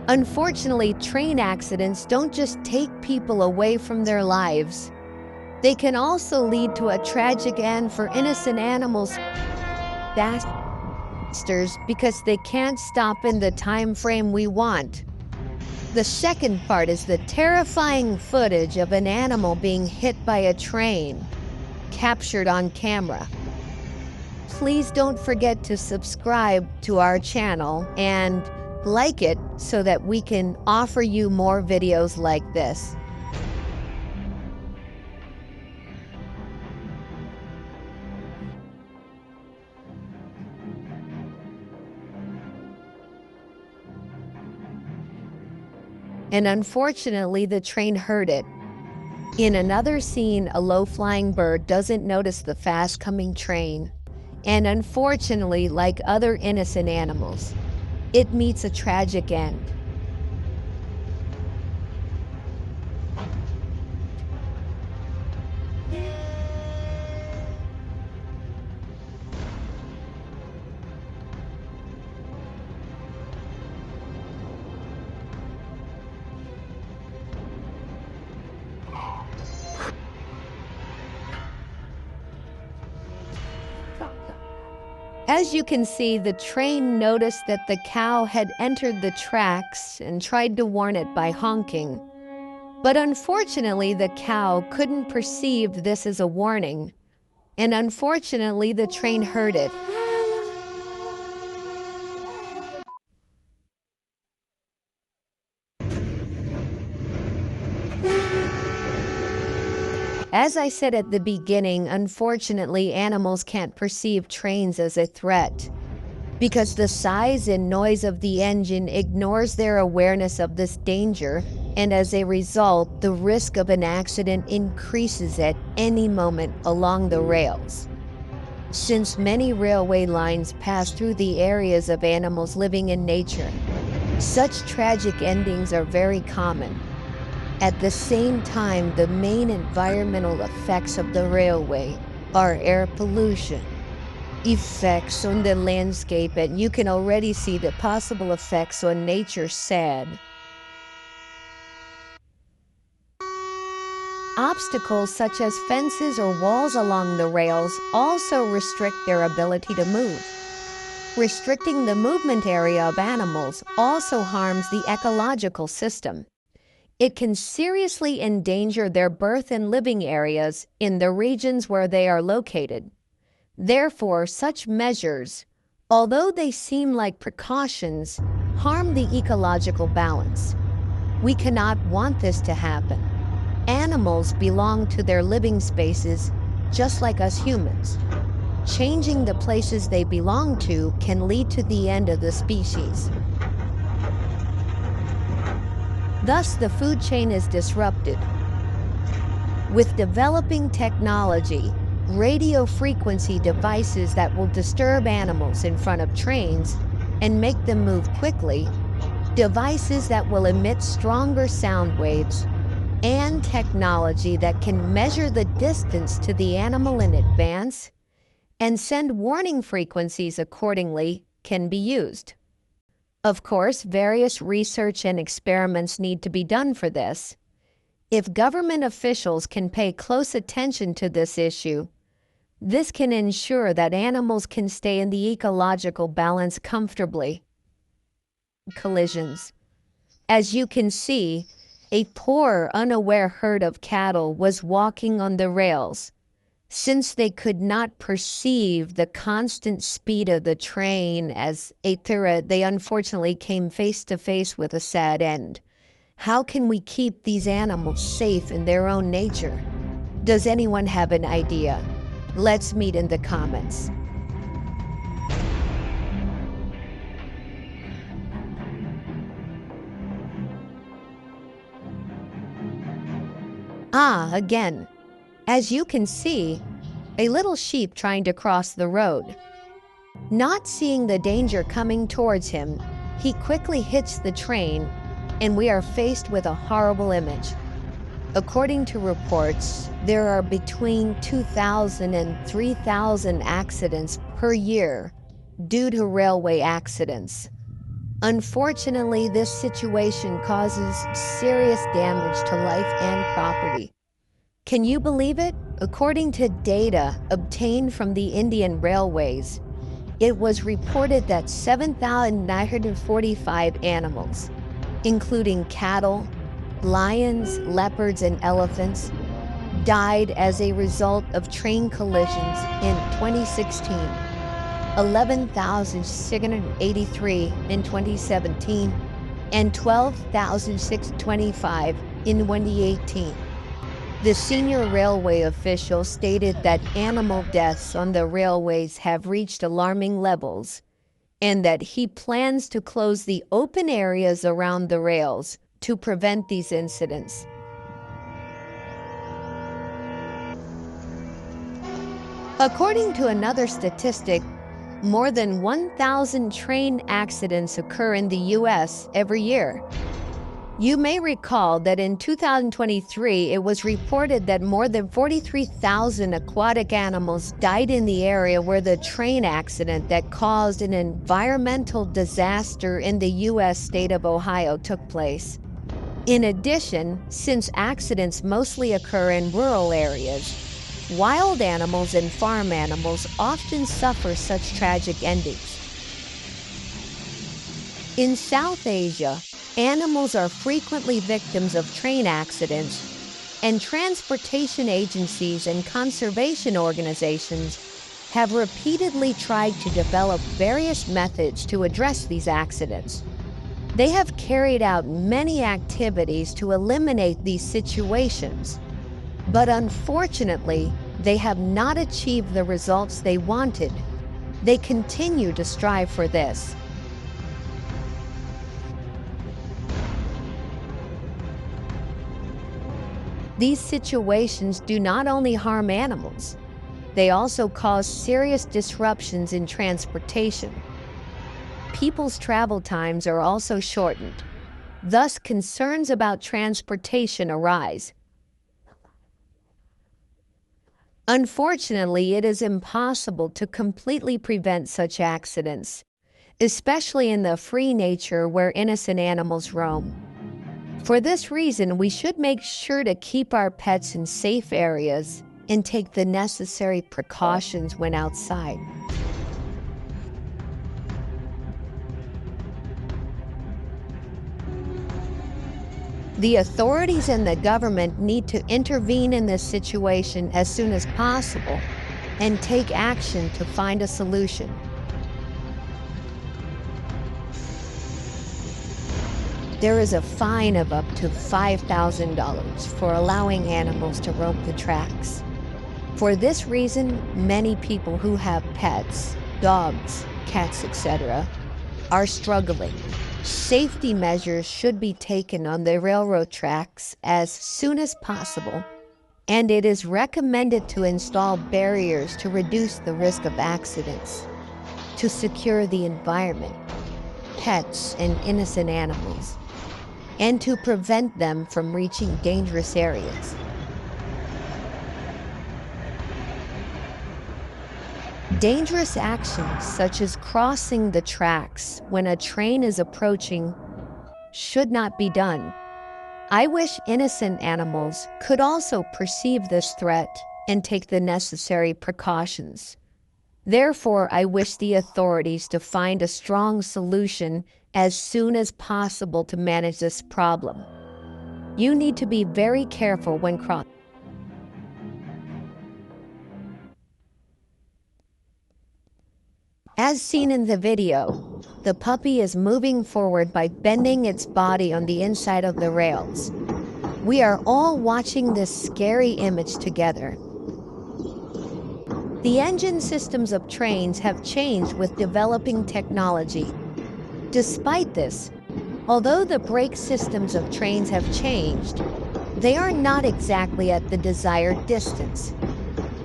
Unfortunately, train accidents don't just take people away from their lives. They can also lead to a tragic end for innocent animals, disasters, because they can't stop in the time frame we want. The second part is the terrifying footage of an animal being hit by a train, captured on camera. Please don't forget to subscribe to our channel and like it so that we can offer you more videos like this. And unfortunately, the train heard it. In another scene, a low-flying bird doesn't notice the fast-coming train. And unfortunately, like other innocent animals, it meets a tragic end. As you can see, the train noticed that the cow had entered the tracks and tried to warn it by honking. But unfortunately, the cow couldn't perceive this as a warning, and unfortunately, the train heard it. As I said at the beginning, unfortunately, animals can't perceive trains as a threat because the size and noise of the engine ignores their awareness of this danger, and as a result, the risk of an accident increases at any moment along the rails. Since many railway lines pass through the areas of animals living in nature, such tragic endings are very common. At the same time, the main environmental effects of the railway are air pollution, effects on the landscape, and you can already see the possible effects on nature sad. Obstacles such as fences or walls along the rails also restrict their ability to move. Restricting the movement area of animals also harms the ecological system. It can seriously endanger their birth and living areas in the regions where they are located. Therefore, such measures, although they seem like precautions, harm the ecological balance. We cannot want this to happen. Animals belong to their living spaces just like us humans. Changing the places they belong to can lead to the end of the species. Thus, the food chain is disrupted. With developing technology, radio frequency devices that will disturb animals in front of trains and make them move quickly, devices that will emit stronger sound waves, and technology that can measure the distance to the animal in advance and send warning frequencies accordingly can be used. Of course, various research and experiments need to be done for this. If government officials can pay close attention to this issue, this can ensure that animals can stay in the ecological balance comfortably. Collisions. As you can see, a poor, unaware herd of cattle was walking on the rails. Since they could not perceive the constant speed of the train as a threat, they unfortunately came face to face with a sad end. How can we keep these animals safe in their own nature? Does anyone have an idea? Let's meet in the comments. Again. As you can see, a little sheep trying to cross the road. Not seeing the danger coming towards him, he quickly hits the train, and we are faced with a horrible image. According to reports, there are between 2,000 and 3,000 accidents per year due to railway accidents. Unfortunately, this situation causes serious damage to life and property. Can you believe it? According to data obtained from the Indian Railways, it was reported that 7,945 animals, including cattle, lions, leopards, and elephants, died as a result of train collisions in 2016, 11,683 in 2017, and 12,625 in 2018. The senior railway official stated that animal deaths on the railways have reached alarming levels and that he plans to close the open areas around the rails to prevent these incidents. According to another statistic, more than 1,000 train accidents occur in the U.S. every year. You may recall that in 2023, it was reported that more than 43,000 aquatic animals died in the area where the train accident that caused an environmental disaster in the U.S. state of Ohio took place. In addition, since accidents mostly occur in rural areas, wild animals and farm animals often suffer such tragic endings. In South Asia, animals are frequently victims of train accidents, and transportation agencies and conservation organizations have repeatedly tried to develop various methods to address these accidents. They have carried out many activities to eliminate these situations, but unfortunately, they have not achieved the results they wanted. They continue to strive for this. These situations do not only harm animals, they also cause serious disruptions in transportation. People's travel times are also shortened. Thus, concerns about transportation arise. Unfortunately, it is impossible to completely prevent such accidents, especially in the free nature where innocent animals roam. For this reason, we should make sure to keep our pets in safe areas and take the necessary precautions when outside. The authorities and the government need to intervene in this situation as soon as possible and take action to find a solution. There is a fine of up to $5,000 for allowing animals to roam the tracks. For this reason, many people who have pets, dogs, cats, etc., are struggling. Safety measures should be taken on the railroad tracks as soon as possible, and it is recommended to install barriers to reduce the risk of accidents, to secure the environment, pets, and innocent animals, and to prevent them from reaching dangerous areas. Dangerous actions such as crossing the tracks when a train is approaching should not be done. I wish innocent animals could also perceive this threat and take the necessary precautions. Therefore, I wish the authorities to find a strong solution as soon as possible to manage this problem. You need to be very careful when crossing. As seen in the video, the puppy is moving forward by bending its body on the inside of the rails. We are all watching this scary image together. The engine systems of trains have changed with developing technology. Despite this, although the brake systems of trains have changed, they are not exactly at the desired distance.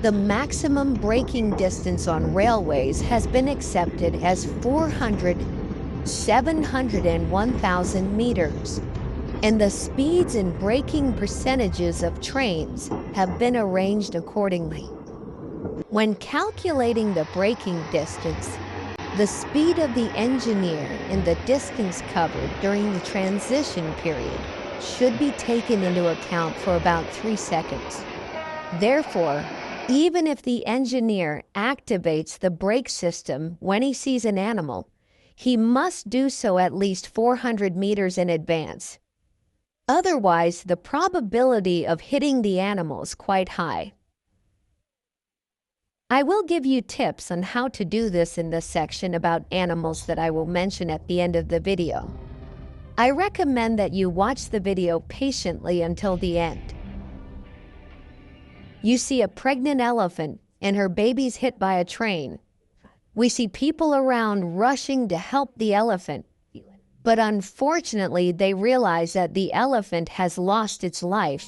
The maximum braking distance on railways has been accepted as 400, 700, and 1,000 meters, and the speeds and braking percentages of trains have been arranged accordingly. When calculating the braking distance, The speed of the engineer and the distance covered during the transition period should be taken into account for about 3 seconds. Therefore, even if the engineer activates the brake system when he sees an animal, he must do so at least 400 meters in advance. Otherwise, the probability of hitting the animal is quite high. I will give you tips on how to do this in the section about animals that I will mention at the end of the video. I recommend that you watch the video patiently until the end. You see a pregnant elephant and her baby's hit by a train. We see people around rushing to help the elephant, but unfortunately they realize that the elephant has lost its life.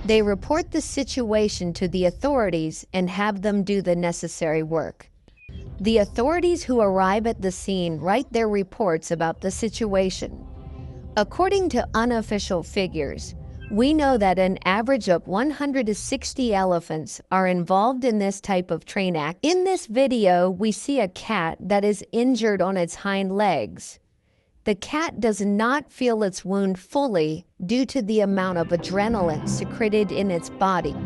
They report the situation to the authorities and have them do the necessary work. The authorities who arrive at the scene write their reports about the situation. According to unofficial figures, we know that an average of 160 elephants are involved in this type of train act. In this video, we see a cat that is injured on its hind legs. The cat does not feel its wound fully due to the amount of adrenaline secreted in its body.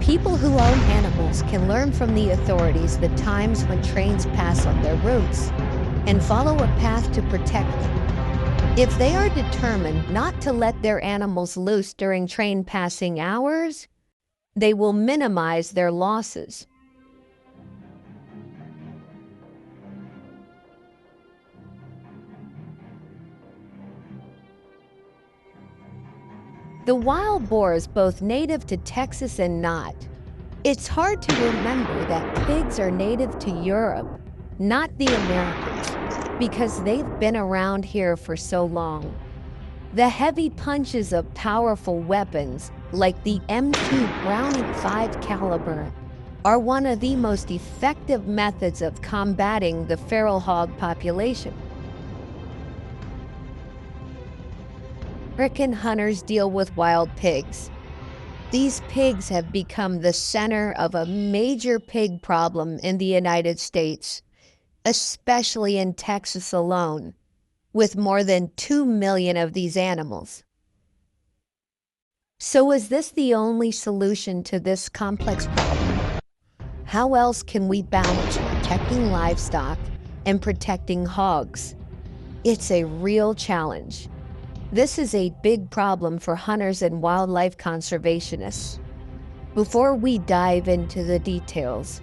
People who own animals can learn from the authorities the times when trains pass on their routes and follow a path to protect them. If they are determined not to let their animals loose during train passing hours, they will minimize their losses. The wild boar is both native to Texas and not. It's hard to remember that pigs are native to Europe, not the Americans, because they've been around here for so long. The heavy punches of powerful weapons, like the M2 Browning 5 caliber, are one of the most effective methods of combating the feral hog population. American hunters deal with wild pigs. These pigs have become the center of a major pig problem in the United States, especially in Texas alone, with more than 2 million of these animals. So is this the only solution to this complex problem? How else can we balance protecting livestock and protecting hogs? It's a real challenge. This is a big problem for hunters and wildlife conservationists. Before we dive into the details,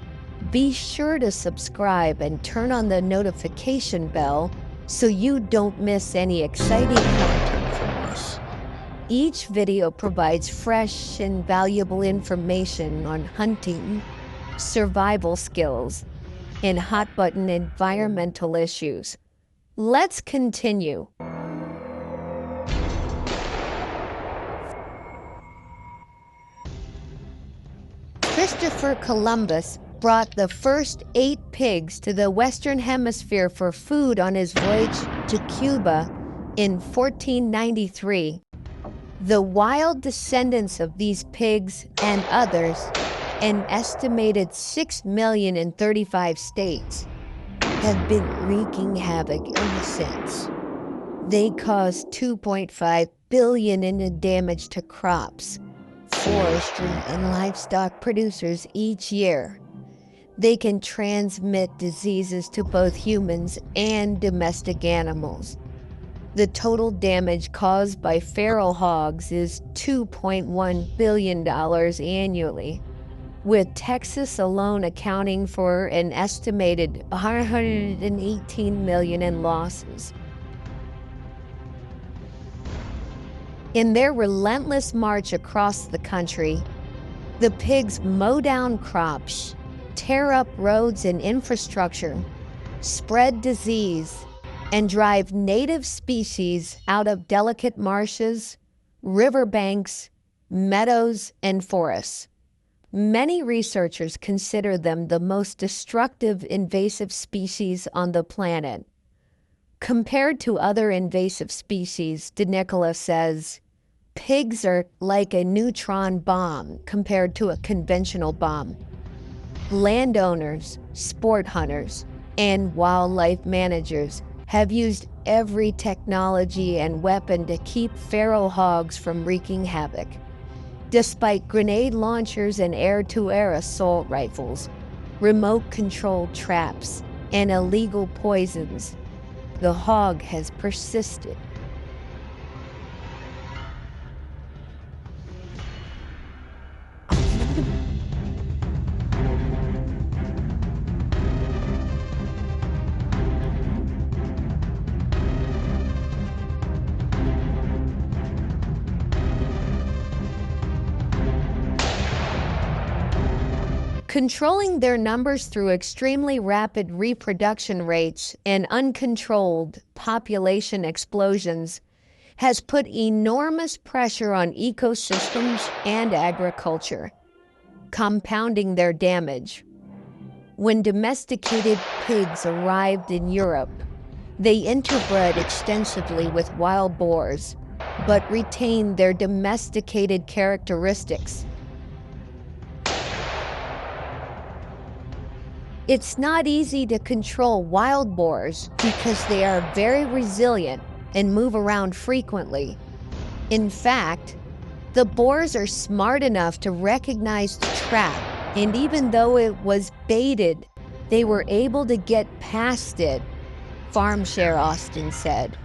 be sure to subscribe and turn on the notification bell so you don't miss any exciting content from us. Each video provides fresh and valuable information on hunting, survival skills, and hot-button environmental issues. Let's continue. Christopher Columbus brought the first 8 pigs to the Western Hemisphere for food on his voyage to Cuba in 1493. The wild descendants of these pigs and others, an estimated 6 million in 35 states, have been wreaking havoc ever since. They caused $2.5 billion in damage to crops, forestry, and livestock producers each year. They can transmit diseases to both humans and domestic animals. The total damage caused by feral hogs is $2.1 billion annually, with Texas alone accounting for an estimated $118 million in losses. In their relentless march across the country, the pigs mow down crops, tear up roads and infrastructure, spread disease, and drive native species out of delicate marshes, riverbanks, meadows, and forests. Many researchers consider them the most destructive invasive species on the planet. Compared to other invasive species, DeNicola says, pigs are like a neutron bomb compared to a conventional bomb. Landowners, sport hunters, and wildlife managers have used every technology and weapon to keep feral hogs from wreaking havoc. Despite grenade launchers and air-to-air assault rifles, remote-controlled traps, and illegal poisons, the hog has persisted. Controlling their numbers through extremely rapid reproduction rates and uncontrolled population explosions has put enormous pressure on ecosystems and agriculture, compounding their damage. When domesticated pigs arrived in Europe, they interbred extensively with wild boars, but retained their domesticated characteristics. It's not easy to control wild boars because they are very resilient and move around frequently. In fact, the boars are smart enough to recognize the trap, and even though it was baited, they were able to get past it, FarmShare Austin said.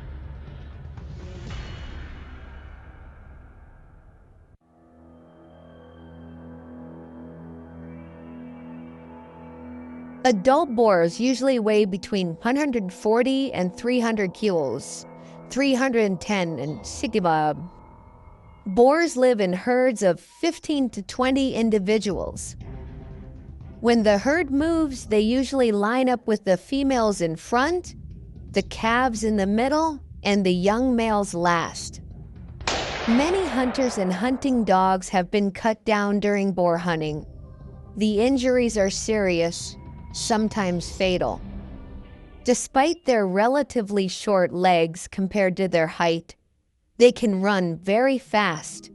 Adult boars usually weigh between 140 and 300 kilos, 310 and 60 bob. Boars live in herds of 15 to 20 individuals. When the herd moves, they usually line up with the females in front, the calves in the middle, and the young males last. Many hunters and hunting dogs have been cut down during boar hunting. The injuries are serious, sometimes fatal. Despite their relatively short legs compared to their height, they can run very fast.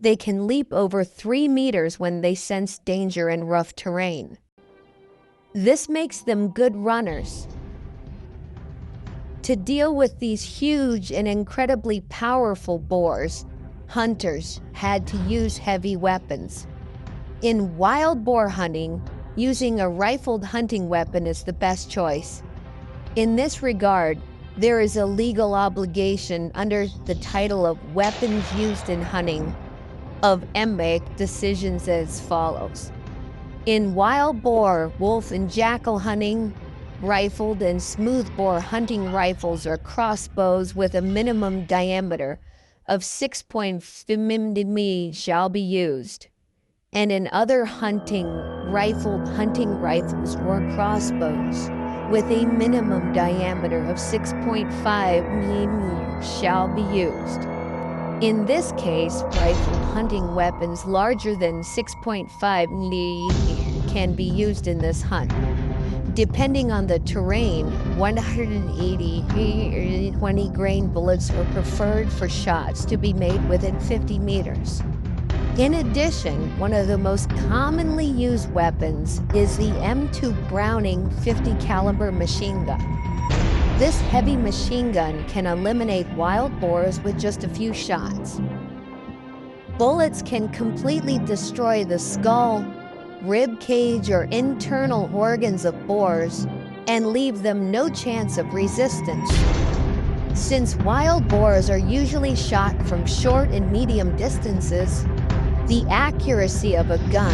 They can leap over 3 meters when they sense danger in rough terrain. This makes them good runners. To deal with these huge and incredibly powerful boars, hunters had to use heavy weapons. In wild boar hunting, using a rifled hunting weapon is the best choice. In this regard, there is a legal obligation under the title of Weapons Used in Hunting of make decisions as follows. In wild boar, wolf, and jackal hunting, rifled and smoothbore hunting rifles or crossbows with a minimum diameter of 6.5 mm shall be used. And in other hunting, rifled hunting rifles or crossbows with a minimum diameter of 6.5 mm shall be used. In this case, rifled hunting weapons larger than 6.5 mm can be used in this hunt. Depending on the terrain, 180 20-grain bullets are preferred for shots to be made within 50 meters. In addition, one of the most commonly used weapons is the M2 Browning 50 caliber machine gun. This heavy machine gun can eliminate wild boars with just a few shots. Bullets can completely destroy the skull, rib cage, or internal organs of boars and leave them no chance of resistance. Since wild boars are usually shot from short and medium distances, the accuracy of a gun,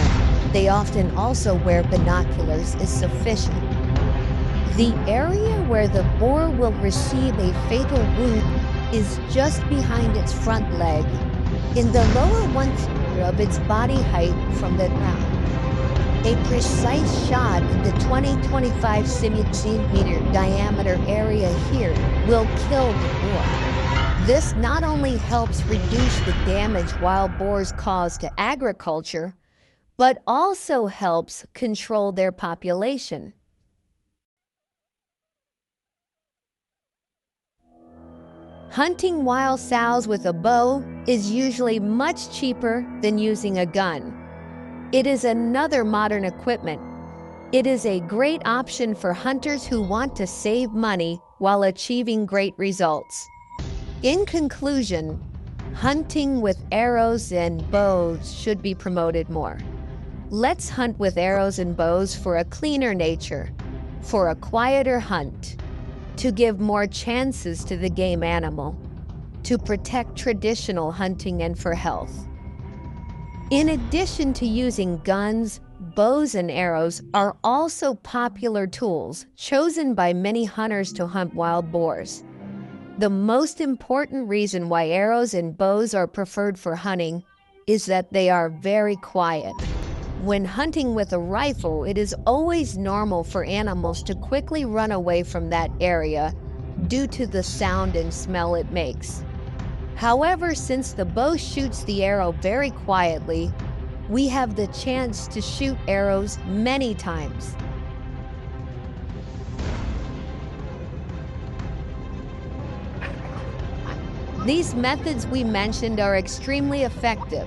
they often also wear binoculars, is sufficient. The area where the boar will receive a fatal wound is just behind its front leg, in the lower 1/3 of its body height from the ground. A precise shot in the 20-25 centimeter diameter area here will kill the boar. This not only helps reduce the damage wild boars cause to agriculture, but also helps control their population. Hunting wild sows with a bow is usually much cheaper than using a gun. It is another modern equipment. It is a great option for hunters who want to save money while achieving great results. In conclusion, hunting with arrows and bows should be promoted more. Let's hunt with arrows and bows for a cleaner nature, for a quieter hunt, to give more chances to the game animal, to protect traditional hunting, and for health. In addition to using guns, bows and arrows are also popular tools chosen by many hunters to hunt wild boars. The most important reason why arrows and bows are preferred for hunting is that they are very quiet. When hunting with a rifle, it is always normal for animals to quickly run away from that area due to the sound and smell it makes. However, since the bow shoots the arrow very quietly, we have the chance to shoot arrows many times. These methods we mentioned are extremely effective.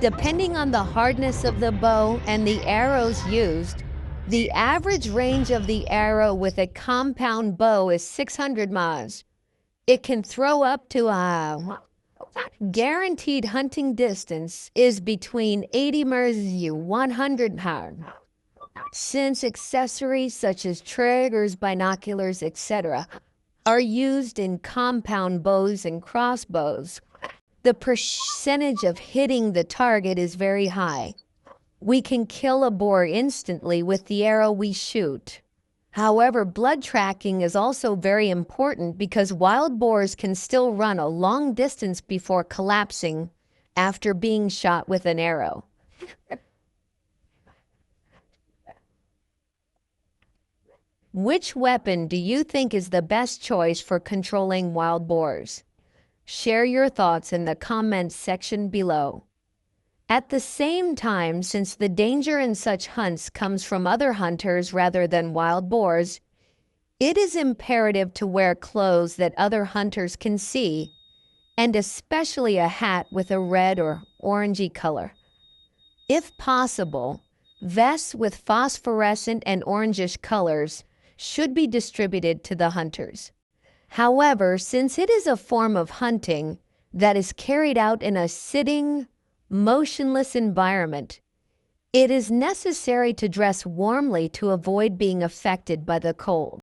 Depending on the hardness of the bow and the arrows used, the average range of the arrow with a compound bow is 600 miles. It can throw up to a guaranteed hunting distance is between 80 miles and 100 miles. Since accessories such as triggers, binoculars, etc. are used in compound bows and crossbows, the percentage of hitting the target is very high. We can kill a boar instantly with the arrow we shoot. However, blood tracking is also very important because wild boars can still run a long distance before collapsing after being shot with an arrow. Which weapon do you think is the best choice for controlling wild boars? Share your thoughts in the comments section below. At the same time, since the danger in such hunts comes from other hunters rather than wild boars, it is imperative to wear clothes that other hunters can see, and especially a hat with a red or orangey color. If possible, vests with phosphorescent and orangish colors should be distributed to the hunters. However, since it is a form of hunting that is carried out in a sitting, motionless environment, it is necessary to dress warmly to avoid being affected by the cold.